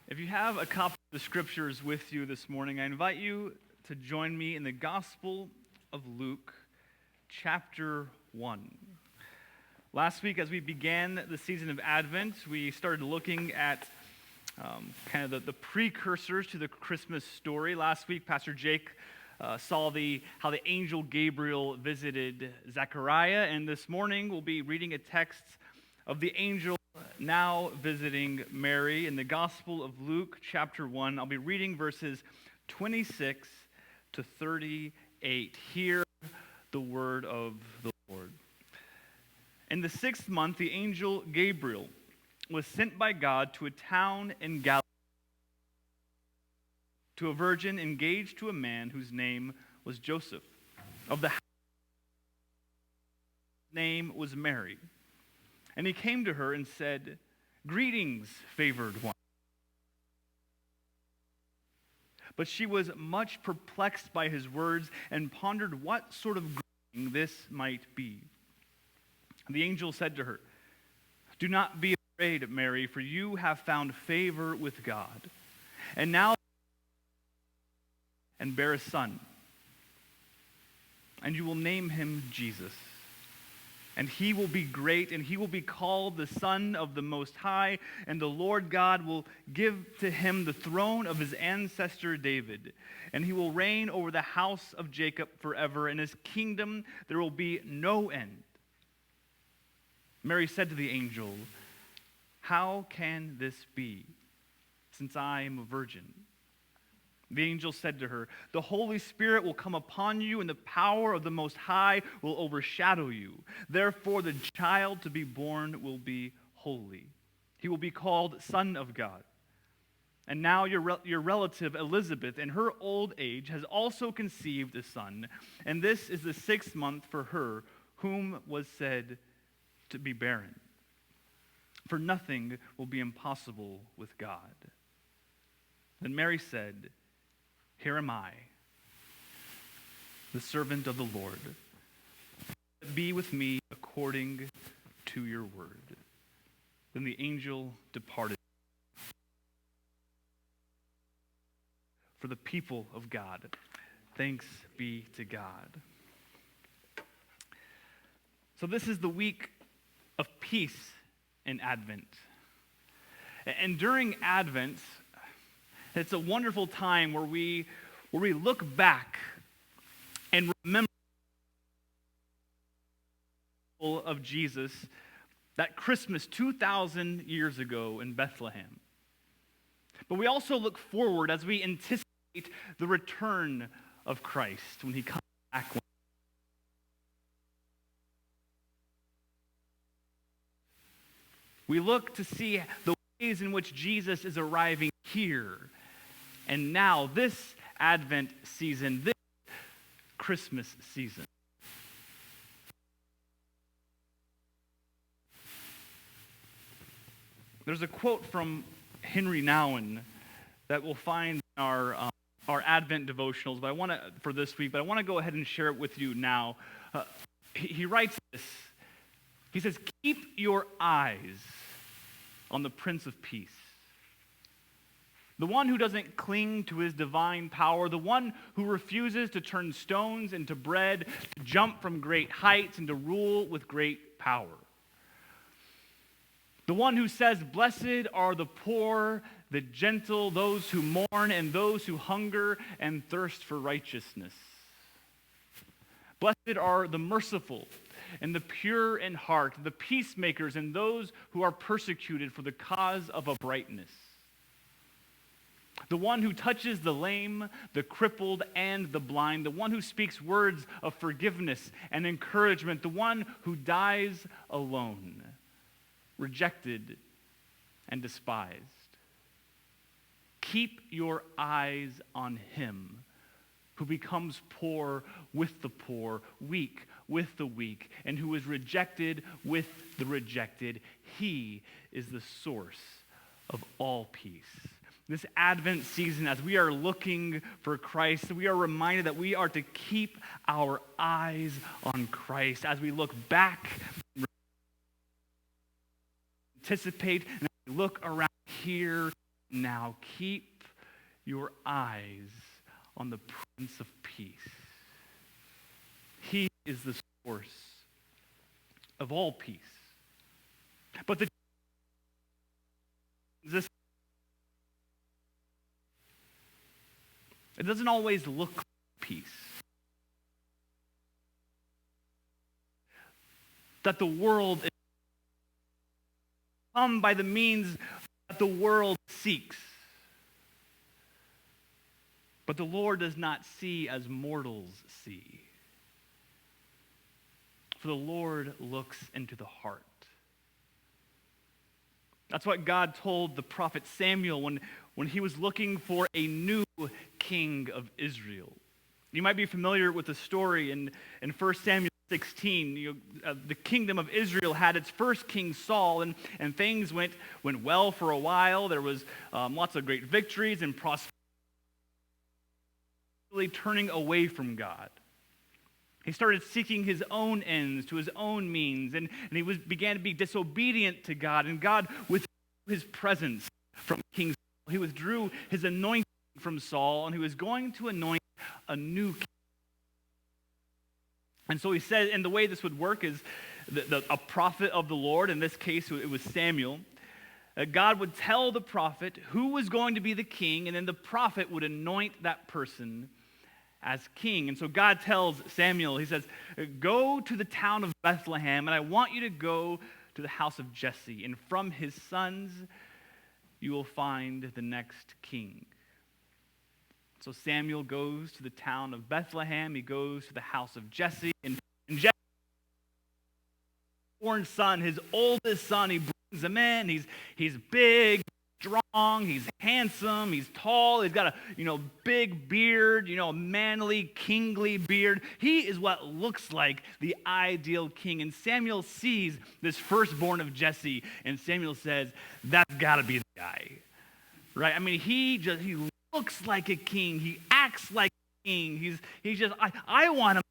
If you have a copy of the scriptures with you this morning, I invite you to join me in the Gospel of Luke, chapter 1. Last week, as we began the season of Advent, we started looking at kind of the precursors to the Christmas story. Last week, Pastor Jake saw how the angel Gabriel visited Zechariah, and this morning we'll be reading a text of the angel now visiting Mary in the Gospel of Luke, chapter 1. I'll be reading verses 26 to 38. Hear the word of the Lord. In the 6th month, the angel Gabriel was sent by God to a town in Galilee, to a virgin engaged to a man whose name was Joseph. Of the house, his name was Mary. And he came to her and said, "Greetings, favored one." But she was much perplexed by his words and pondered what sort of greeting this might be. The angel said to her, "Do not be afraid, Mary, for you have found favor with God. And now and bear a son, and you will name him Jesus. And he will be great, and he will be called the Son of the Most High, and the Lord God will give to him the throne of his ancestor David, and he will reign over the house of Jacob forever, and his kingdom there will be no end." Mary said to the angel, "How can this be, since I am a virgin?" The angel said to her, "The Holy Spirit will come upon you, and the power of the Most High will overshadow you. Therefore, the child to be born will be holy. He will be called Son of God. And now your relative Elizabeth, in her old age, has also conceived a son, and this is the 6th month for her, whom was said to be barren. For nothing will be impossible with God." Then Mary said, "Here am I, the servant of the Lord. Be with me according to your word." Then the angel departed. For the people of God, thanks be to God. So this is the week of peace in Advent. And during Advent, it's a wonderful time where we look back and remember of Jesus that Christmas 2,000 years ago in Bethlehem. But we also look forward as we anticipate the return of Christ when he comes back. We look to see the ways in which Jesus is arriving here and now, this Advent season, this Christmas season. There's a quote from Henry Nouwen that we'll find in our Advent devotionals, but I want to go ahead and share it with you now. He writes this. He says, "Keep your eyes on the Prince of Peace, the one who doesn't cling to his divine power, the one who refuses to turn stones into bread, to jump from great heights, and to rule with great power. The one who says, 'Blessed are the poor, the gentle, those who mourn, and those who hunger and thirst for righteousness. Blessed are the merciful and the pure in heart, the peacemakers, and those who are persecuted for the cause of uprightness. The one who touches the lame, the crippled, and the blind, the one who speaks words of forgiveness and encouragement, the one who dies alone, rejected and despised. Keep your eyes on him who becomes poor with the poor, weak with the weak, and who is rejected with the rejected. He is the source of all peace." This Advent season, as we are looking for Christ, we are reminded that we are to keep our eyes on Christ as we look back, anticipate, and look around here now keep your eyes on the Prince of Peace. He is the source of all peace. But it doesn't always look like peace. That the world is come by the means that the world seeks. But the Lord does not see as mortals see. For the Lord looks into the heart. That's what God told the prophet Samuel when he was looking for a new king of Israel. You might be familiar with the story in 1 Samuel 16. The kingdom of Israel had its first king, Saul, and things went well for a while. There was lots of great victories and prosperity, turning away from God. He started seeking his own ends to his own means, and he began to be disobedient to God, and God withdrew his presence from King Saul. He withdrew his anointing from Saul, and he was going to anoint a new king. And so he said, and the way this would work is a prophet of the Lord, in this case it was Samuel, God would tell the prophet who was going to be the king, and then the prophet would anoint that person as king. And so God tells Samuel, he says, go to the town of Bethlehem, and I want you to go to the house of Jesse, and from his sons you will find the next king. So Samuel goes to the town of Bethlehem, he goes to the house of Jesse, and Jesse's born son, his oldest son, he brings him in, he's big, strong, he's handsome, he's tall, he's got a big beard, a manly, kingly beard. He is what looks like the ideal king. And Samuel sees this firstborn of Jesse, and Samuel says, that's got to be the guy, right? I mean, he looks like a king, he acts like a king. He's just I want him.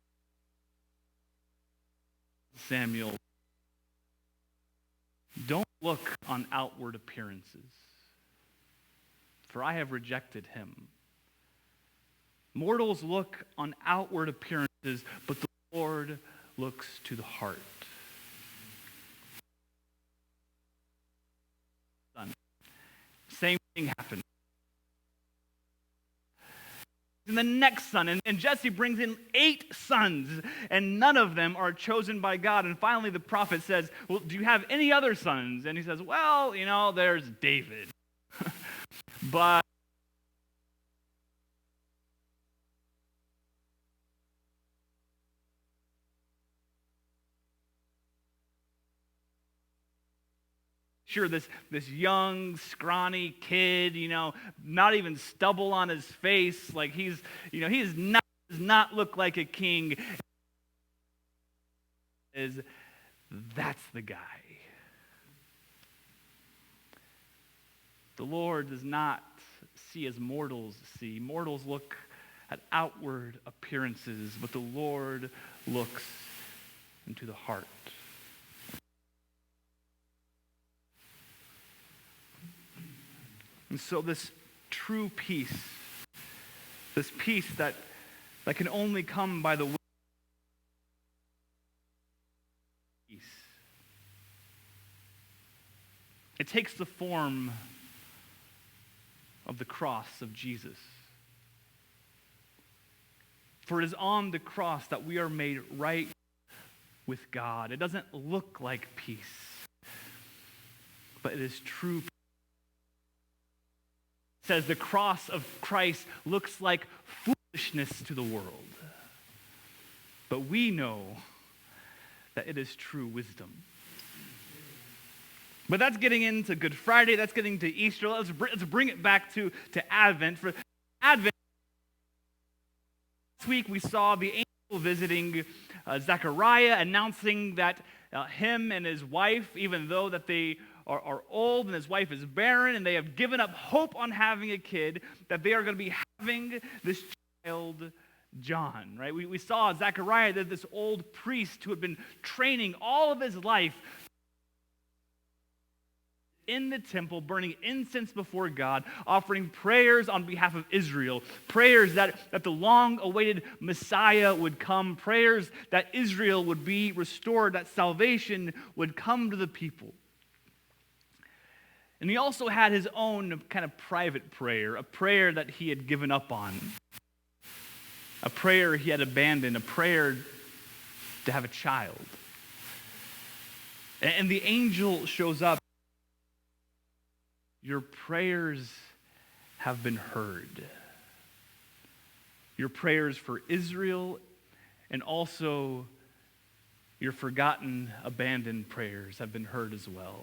Samuel, don't look on outward appearances, for I have rejected him. Mortals look on outward appearances, but the Lord looks to the heart. Same thing happened. And the next son, and Jesse brings in 8 sons, and none of them are chosen by God. And finally the prophet says, well, do you have any other sons? And he says, well, there's David. But sure, this young, scrawny kid, not even stubble on his face, like he does not look like a king. That's the guy. The Lord does not see as mortals see. Mortals look at outward appearances, but the Lord looks into the heart. And so this true peace, this peace that can only come by the will of peace, it takes the form of the cross of Jesus. For it is on the cross that we are made right with God. It doesn't look like peace, but it is true peace. It says the cross of Christ looks like foolishness to the world, but we know that it is true wisdom. But that's getting into Good Friday. That's getting to Easter. Let's bring it back to Advent. For Advent, last week we saw the angel visiting Zechariah, announcing that him and his wife, even though that they are old and his wife is barren and they have given up hope on having a kid, that they are going to be having this child, John, right? We saw Zechariah, that this old priest who had been training all of his life in the temple, burning incense before God, offering prayers on behalf of Israel, prayers that the long-awaited Messiah would come, prayers that Israel would be restored, that salvation would come to the people. And he also had his own kind of private prayer, a prayer that he had given up on, a prayer he had abandoned, a prayer to have a child. And the angel shows up. Your prayers have been heard. Your prayers for Israel and also your forgotten, abandoned prayers have been heard as well.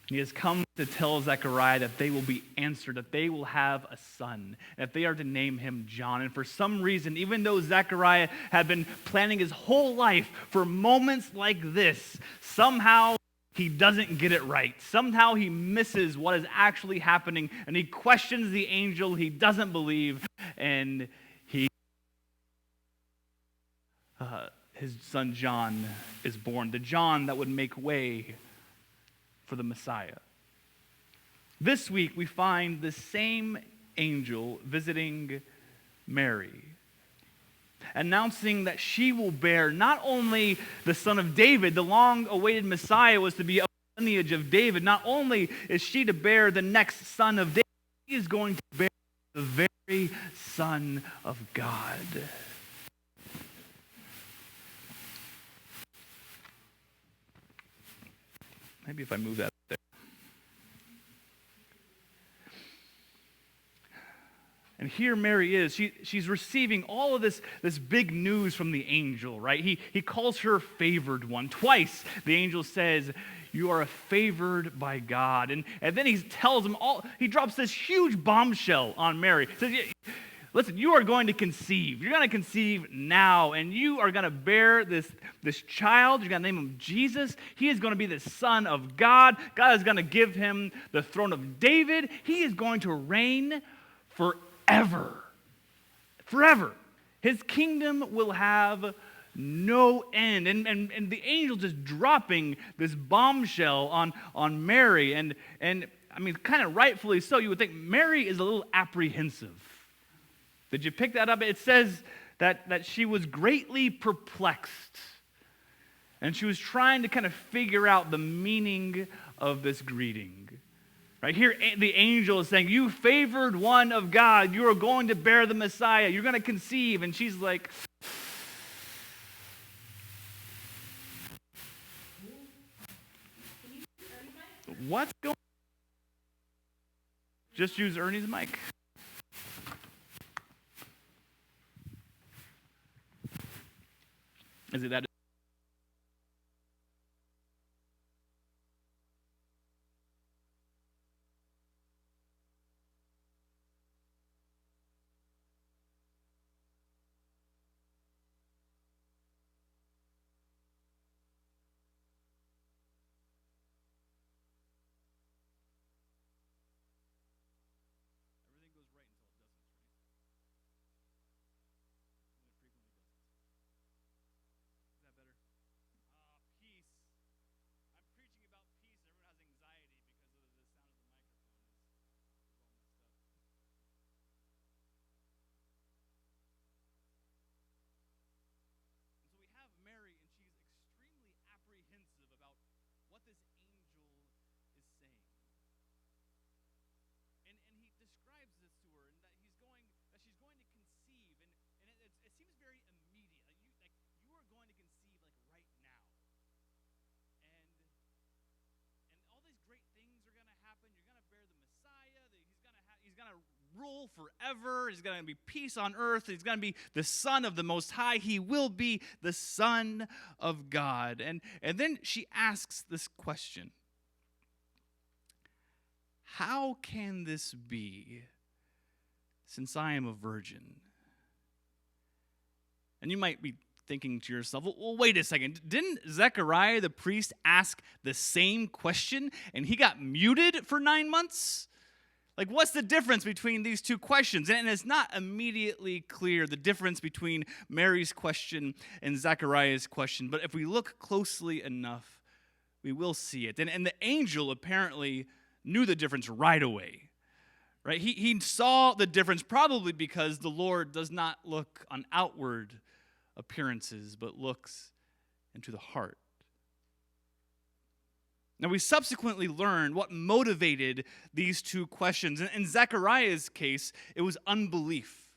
He has come to tell Zechariah that they will be answered, that they will have a son, that they are to name him John. And for some reason, even though Zechariah had been planning his whole life for moments like this, somehow he doesn't get it right. Somehow he misses what is actually happening, and he questions the angel he doesn't believe, and his son John is born, the John that would make way for the Messiah. This week we find the same angel visiting Mary, announcing that she will bear not only the son of David, the long-awaited Messiah was to be of the lineage of David. Not only is she to bear the next son of David, she is going to bear the very Son of God. Maybe if I move that there. And here Mary is. She's receiving all of this big news from the angel, right? He calls her favored one. Twice the angel says, you are favored by God. And then he tells him he drops this huge bombshell on Mary. He says, listen, you are going to conceive. You're going to conceive now, and you are going to bear this child. You're going to name him Jesus. He is going to be the Son of God. God is going to give him the throne of David. He is going to reign forever. Forever. His kingdom will have no end. And the angel just dropping this bombshell on Mary. And I mean, kind of rightfully so. You would think Mary is a little apprehensive. Did you pick that up? It says that she was greatly perplexed. And she was trying to kind of figure out the meaning of this greeting. Right here, the angel is saying, you favored one of God. You are going to bear the Messiah. You're going to conceive. And she's like, what's going on? Just use Ernie's mic. Is it that? Rule forever. He's going to be peace on earth. He's going to be the Son of the Most High. He will be the Son of God. And then she asks this question. How can this be, since I am a virgin? And you might be thinking to yourself, well, wait a second. Didn't Zechariah the priest ask the same question and he got muted for 9 months? Like, what's the difference between these two questions? And it's not immediately clear, the difference between Mary's question and Zechariah's question. But if we look closely enough, we will see it. And the angel apparently knew the difference right away. Right? He saw the difference probably because the Lord does not look on outward appearances, but looks into the heart. Now, we subsequently learn what motivated these two questions. In Zechariah's case, it was unbelief.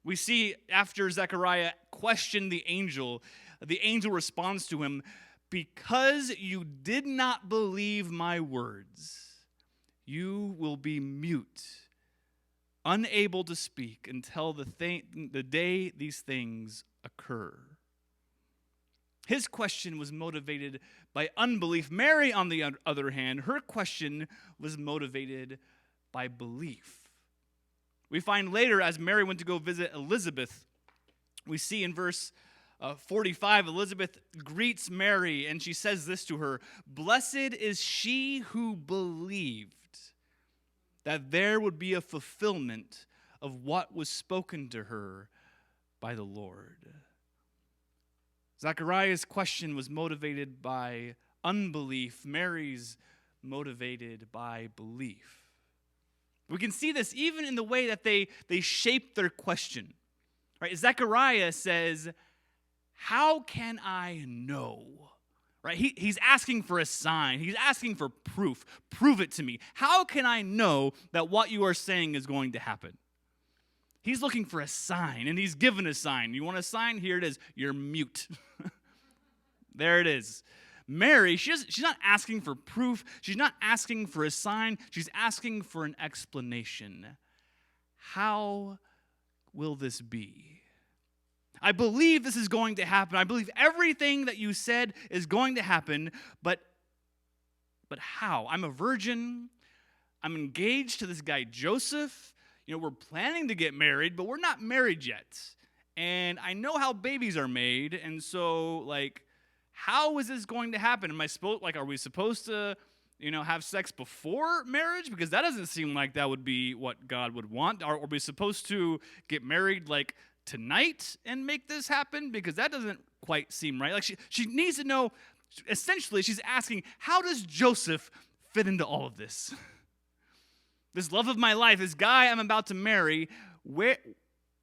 We see after Zechariah questioned the angel responds to him, "Because you did not believe my words, you will be mute, unable to speak until the day these things occur." His question was motivated by unbelief. Mary, on the other hand, her question was motivated by belief. We find later, as Mary went to go visit Elizabeth, we see in verse 45, Elizabeth greets Mary, and she says this to her, "Blessed is she who believed that there would be a fulfillment of what was spoken to her by the Lord." Zechariah's question was motivated by unbelief. Mary's motivated by belief. We can see this even in the way that they shape their question. Right? Zechariah says, "How can I know?" Right? He's asking for a sign. He's asking for proof. Prove it to me. How can I know that what you are saying is going to happen? He's looking for a sign, and he's given a sign. You want a sign? Here it is. You're mute. There it is. Mary, she's not asking for proof. She's not asking for a sign. She's asking for an explanation. How will this be? I believe this is going to happen. I believe everything that you said is going to happen, but how? I'm a virgin. I'm engaged to this guy Joseph. We're planning to get married, but we're not married yet. And I know how babies are made, and so, how is this going to happen? Are we supposed to, have sex before marriage? Because that doesn't seem like that would be what God would want. Are we supposed to get married, tonight and make this happen? Because that doesn't quite seem right. She needs to know, essentially, she's asking, how does Joseph fit into all of this? This love of my life, this guy I'm about to marry, what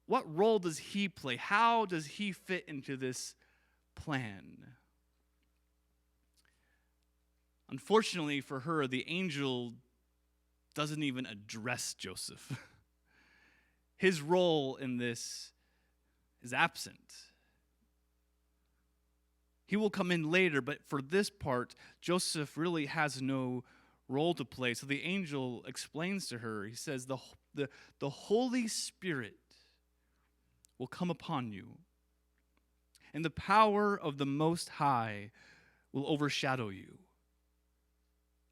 role does he play? How does he fit into this plan? Unfortunately for her, the angel doesn't even address Joseph. His role in this is absent. He will come in later, but for this part, Joseph really has no role to play. So the angel explains to her, he says, the Holy Spirit will come upon you, and the power of the Most High will overshadow you.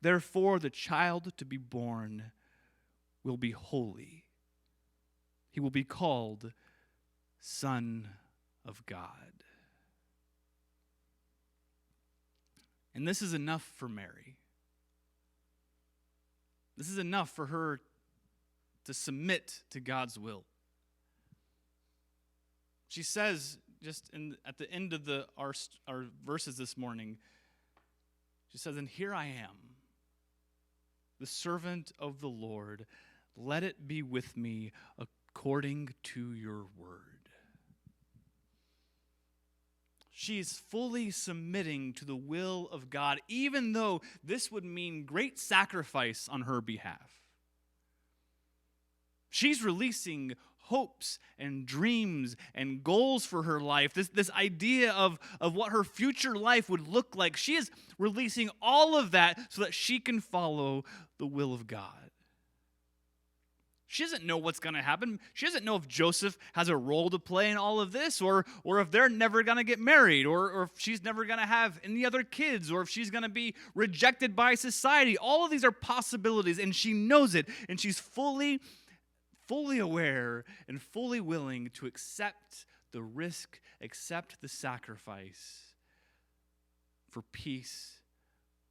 Therefore, the child to be born will be holy. He will be called Son of God. And this is enough for Mary. This is enough for her to submit to God's will. She says, at the end of our verses this morning, she says, "And here I am, the servant of the Lord. Let it be with me according to your word." She's fully submitting to the will of God, even though this would mean great sacrifice on her behalf. She's releasing hopes and dreams and goals for her life, this idea of what her future life would look like. She is releasing all of that so that she can follow the will of God. She doesn't know what's going to happen. She doesn't know if Joseph has a role to play in all of this, or if they're never going to get married, or if she's never going to have any other kids, or if she's going to be rejected by society. All of these are possibilities, and she knows it, and she's fully aware and fully willing to accept the risk, accept the sacrifice for peace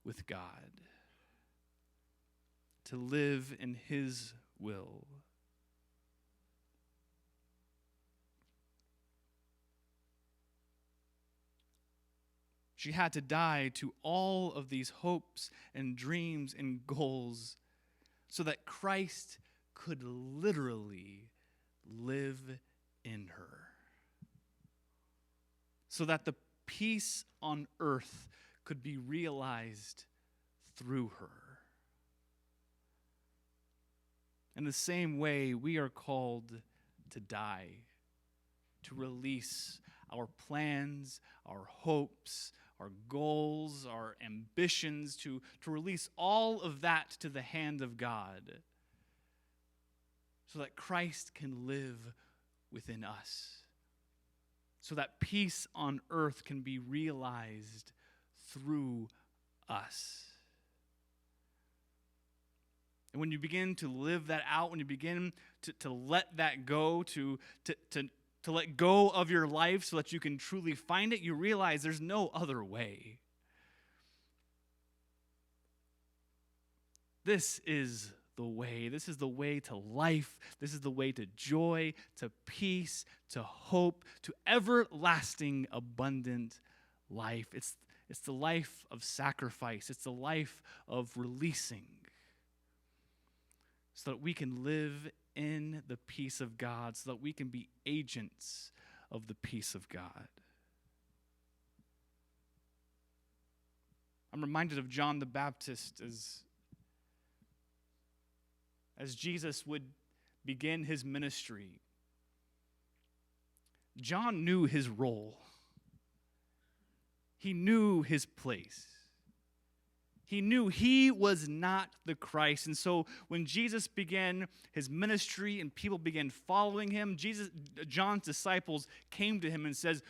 with God, to live in His will. She had to die to all of these hopes and dreams and goals so that Christ could literally live in her. So that the peace on earth could be realized through her. In the same way, we are called to die, to release our plans, our hopes, our goals, our ambitions, to release all of that to the hand of God so that Christ can live within us, so that peace on earth can be realized through us. And when you begin to live that out, when you begin to let that go, to let go of your life so that you can truly find it, you realize there's no other way. This is the way. This is the way to life. This is the way to joy, to peace, to hope, to everlasting abundant life. It's the life of sacrifice. It's the life of releasing, so that we can live in the peace of God, so that we can be agents of the peace of God. I'm reminded of John the Baptist as Jesus would begin his ministry. John knew his role. He knew his place. He knew he was not the Christ. And so when Jesus began his ministry and people began following him, John's disciples came to him and says,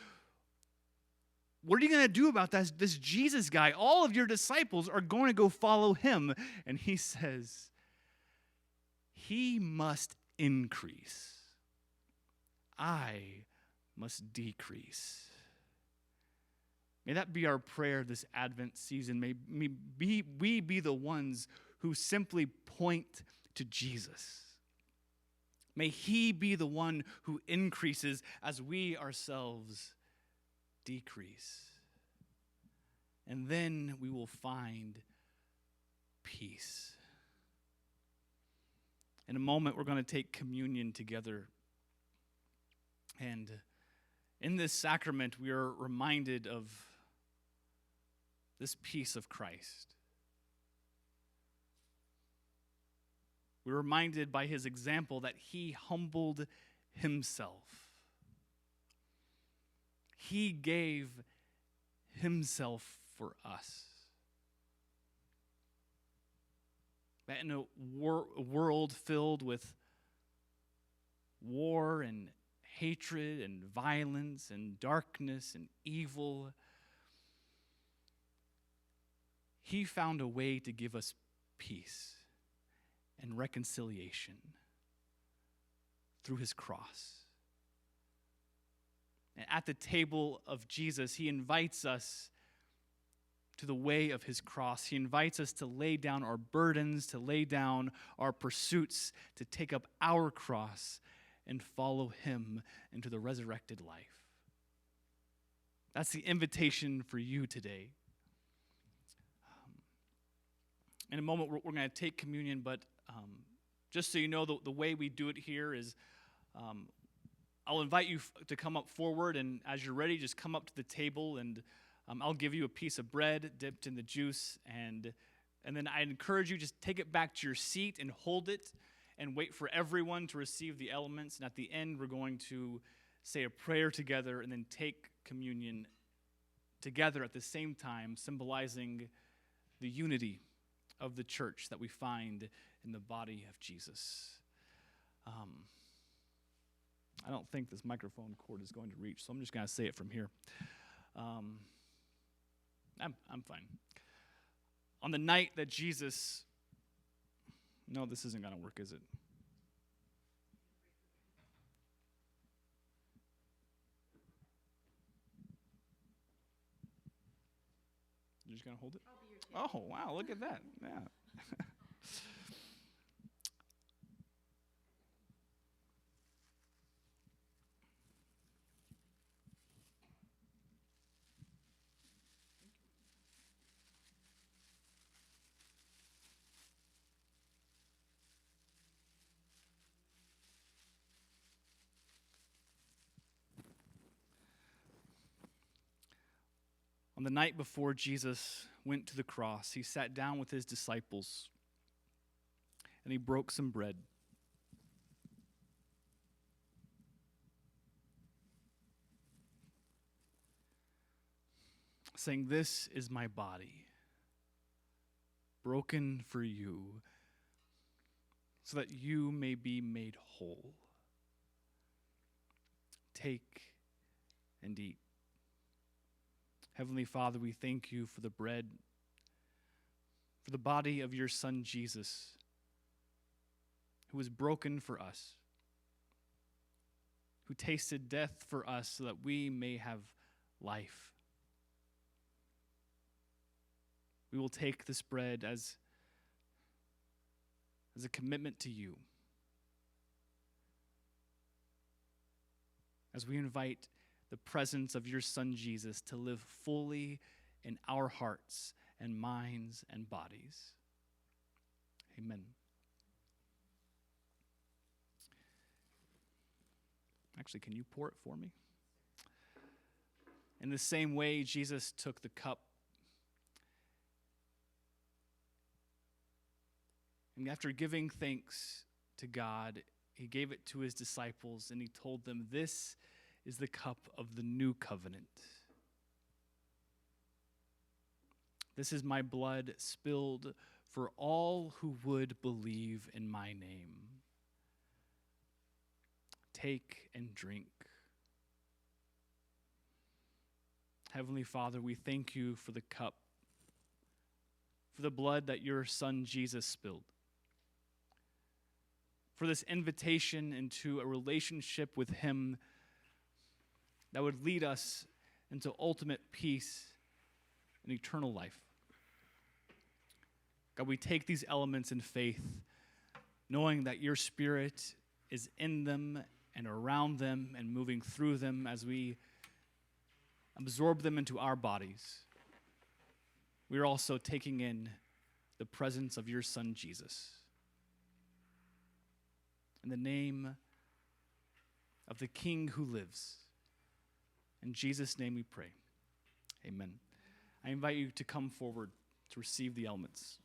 "What are you going to do about this Jesus guy? All of your disciples are going to go follow him." And he says, "He must increase. I must decrease." May that be our prayer this Advent season. May we be the ones who simply point to Jesus. May he be the one who increases as we ourselves decrease. And then we will find peace. In a moment, we're going to take communion together. And in this sacrament, we are reminded of this peace of Christ. We're reminded by his example that he humbled himself. He gave himself for us. That in a world filled with war and hatred and violence and darkness and evil, he found a way to give us peace and reconciliation through his cross. And at the table of Jesus, he invites us to the way of his cross. He invites us to lay down our burdens, to lay down our pursuits, to take up our cross and follow him into the resurrected life. That's the invitation for you today. In a moment, we're going to take communion, but just so you know, the way we do it here is I'll invite you to come up forward, and as you're ready, just come up to the table, and I'll give you a piece of bread dipped in the juice, and then I encourage you just take it back to your seat and hold it and wait for everyone to receive the elements. And at the end, we're going to say a prayer together and then take communion together at the same time, symbolizing the unity of the church that we find in the body of Jesus. I don't think this microphone cord is going to reach, so I'm just going to say it from here. I'm fine. On the night that Jesus... No, this isn't going to work, is it? You're just going to hold it? I'll be your chair. Oh, wow, look at that. Yeah. On the night before Jesus went to the cross, he sat down with his disciples and he broke some bread. Saying, "This is my body, broken for you, so that you may be made whole. Take and eat." Heavenly Father, we thank you for the bread, for the body of your Son Jesus, who was broken for us, who tasted death for us so that we may have life. We will take this bread as a commitment to you, as we invite the presence of your Son Jesus to live fully in our hearts and minds and bodies. Amen. Actually, can you pour it for me? In the same way, Jesus took the cup, and after giving thanks to God, he gave it to his disciples, and he told them, "This is the cup of the new covenant. This is my blood spilled for all who would believe in my name. Take and drink." Heavenly Father, we thank you for the cup, for the blood that your Son Jesus spilled, for this invitation into a relationship with him that would lead us into ultimate peace and eternal life. God, we take these elements in faith, knowing that your Spirit is in them and around them and moving through them as we absorb them into our bodies. We are also taking in the presence of your Son, Jesus. In the name of the King who lives, in Jesus' name we pray. Amen. I invite you to come forward to receive the elements.